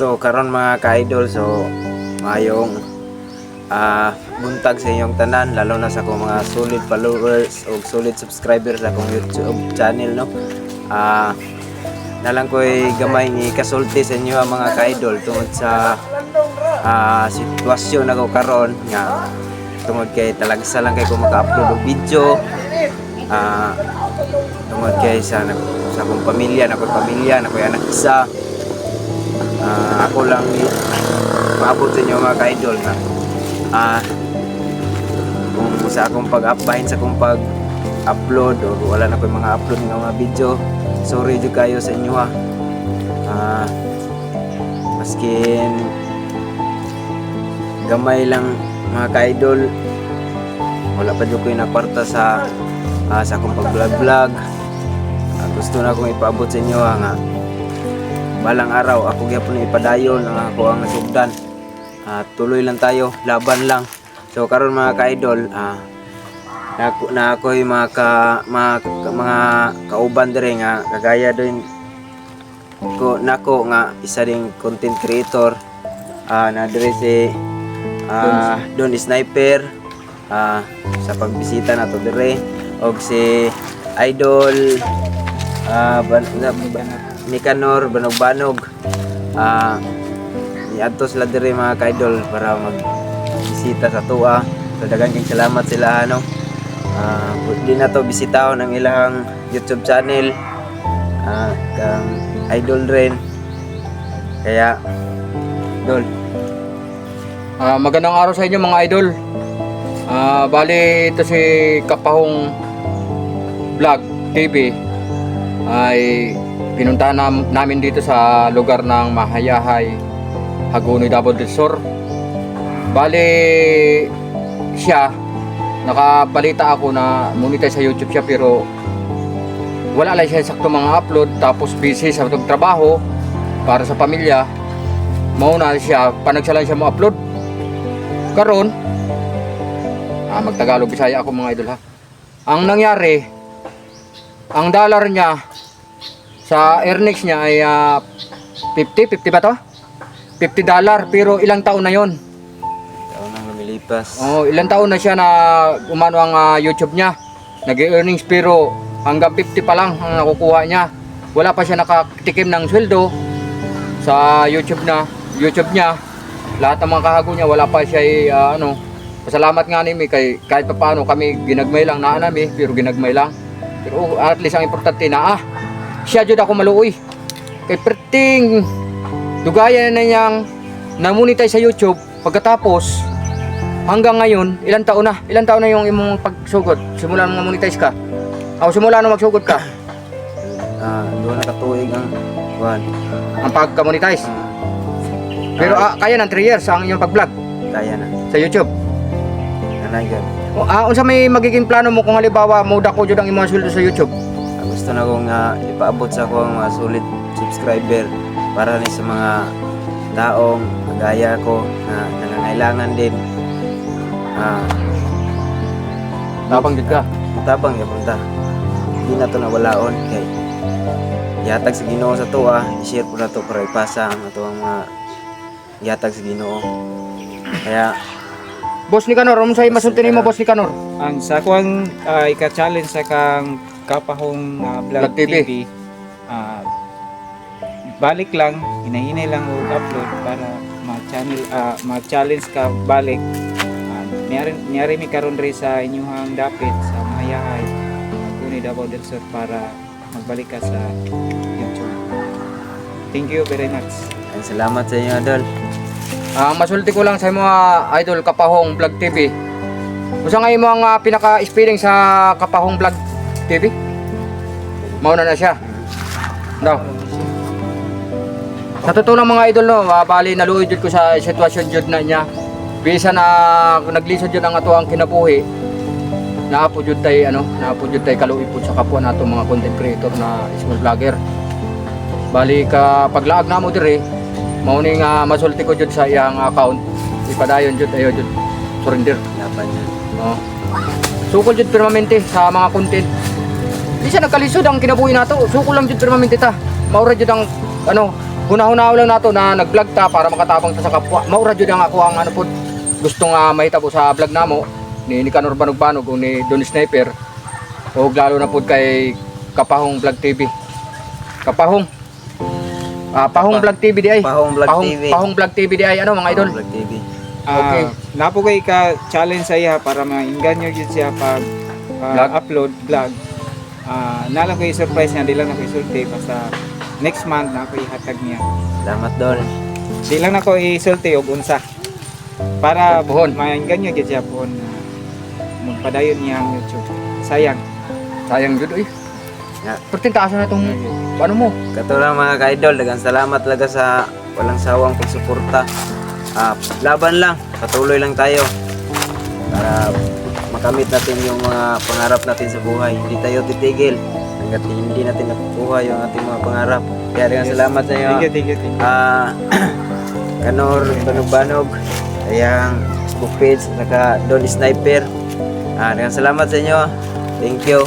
So karon mga ka-idol, so mayong buntag sa inyong tanan, lalo na sa akong mga solid followers o solid subscribers sa akong YouTube channel, no. Nalang ko'y gamay ni kasulti sa inyo mga ka-idol tungod sa sitwasyon ako karon nga tungod kay talagsa lang kay ko maka-upload og video, tungod kay sa akong pamilya, na ko'y anak isa. Ako lang maabot sa inyo mga ka-idol na kung sa akong pag-bahin sa akong pag-upload o wala na ko'y mga upload ng mga video, sorry jud kayo sa inyo ha. Maskin gamay lang mga ka-idol, wala pa jud ko'y nakwarta sa akong pag-vlog. Gusto na akong ipaabot sa inyo nga balang araw ako gyapon ipadayon ang ako ang nasugdan. Tuloy lang tayo, laban lang. So karon mga ka-idol, na ako'y mga kauban dire nga kagaya din ko nako nga isa ding content creator, na dire si Don Sniper, sa pagbisita nato dire, og si Idol Nicanor Banog-Banog. Niadto sila dire mga ka-idol para magbisita sa tuwa. So daghang salamat sila ano. Di na to bisitahon ang ilang YouTube channel, kang idol rin. Kaya idol, magandang araw sa inyo mga idol. Bali ito si Kapahong Vlog TV ay pinuntahan namin dito sa lugar ng Mahayahay, Hagonoy, Davao del Sur. Bali siya, nakabalita ako na monetize sa YouTube siya, pero wala lang siya sakto mga upload, tapos busy sa trabaho para sa pamilya. Mauna siya, panagsalan siya mo upload. Karon magtagalog Bisaya ako mga idol ha. Ang nangyari, ang dollar niya sa earnings niya ay 50 ba to? $50, pero ilang taon na yon? taon nang lumilipas. Ilang taon na siya na umano ang YouTube niya. Nag-earnings pero hanggang 50 pa lang ang nakukuha niya. Wala pa siya nakatikim ng sweldo sa YouTube niya. Lahat ng mga kahago niya wala pa siya pasalamat nga nimi kay kahit pa paano kami ginagmay lang na anami, pero ginagmay lang. Pero at least ang importante na siya jud ako maluoy. Kay perting dugayan na niyang na-monetize sa YouTube pagkatapos hanggang ngayon, ilang taon na yung imong pagsugod? Simula nung monetize ka? Simula nung magsugod ka? Doon nakatuig ang buwan. Ang pagka-monetize? Pero kaya ng 3 years ang iyong pag-vlog? Kaya na. Sa YouTube? Nanay gan. Unsa may magiging plano mo kung halimbawa mo dako jud ang imong sweldo sa YouTube? Gusto na kong ipaabot sa akong mga solid subscriber para rin sa mga taong gaya ko na nangangailangan din. Tabang jud ka? Tabang ya punta. Hindi na to nawalaon kay yatag sa Ginoo sa tuwa, i-share po na to para ipasa ang atong mga yatag sa Ginoo. Kaya Boss Nicanor, unsay masulti nimo Boss Nicanor? Ang sa kuang ika-challenge sa kang Kapahong Vlog TV, balik lang, hinahinay lang og upload para ma-challenge ka balik. Niyari mi karon rin sa inyong dapit sa Mahayahay, Hagonoy, Davao del Sur para magbalik ka sa YouTube. Thank you very much. salamat sa inyo, idol. Ang masulti ko lang sa mga idol Kapahong Vlog TV. Usa nga imo ang pinaka-spelling sa Kapahong Vlog TV? Mauna na siya. Daw. Sa totoo lang mga idol no, bali naluoy jud ko sa sitwasyon jud na niya. Bisa na naglisod jud ang ato ang kinabuhi. Naapo jud tay kaluoy pud sa kapwa nato mga content creator na small vlogger. Bali ka paglaag namo dire, mao ni nga masulti ko jud sa iyang account. Ipadayon jud ayo jud surrender. Laban na. Sukol jud permanente sa mga content. Di siya nagkalisod ang kinabuhi nato. Sukol lang jud permanente ta. Maura jud ang Huna-huna lang nato na nag-vlog ta para makatabang ta sa kapwa. Maura jud ang ako ang ano pod gustong mahitabo sa vlog namo ni Nicanor Banog-Banog o ni Don Sniper. O lalo na pod kay Kapahong Vlog TV. Kapahong. Pahong Vlog TV di ay. Pahong Vlog TV. Pahong Vlog TV di ay ano mga idol. Pahong Vlog TV. Okay. Napo kay ka challenge sa iya para mainganyo gyud siya pag Vlog? upload vlog. Nalang ko i-surprise niya, di lang ako isulti basta next month na ako ihatag niya. Salamat Dol. Di lang ako isulti og unsa. Para Puhon. mainganyo gyud siya po na magpadayon niya ang YouTube. Sayang. Sayang jud eh. Ya. Pertintasan na itong ano mo. Katulad mga ka-idol, dagang salamat talaga sa walang sawang pagsuporta. Laban lang, patuloy lang tayo para makamit natin yung mga pangarap natin sa buhay. Hindi tayo titigil hanggat hindi natin nakukuha yung ating mga pangarap. Kaya dagang salamat sa inyo. Thank you. Kanor Banog-Banog, ayang Facebook page, naka Don Sniper. Dagang salamat sa inyo. Thank you.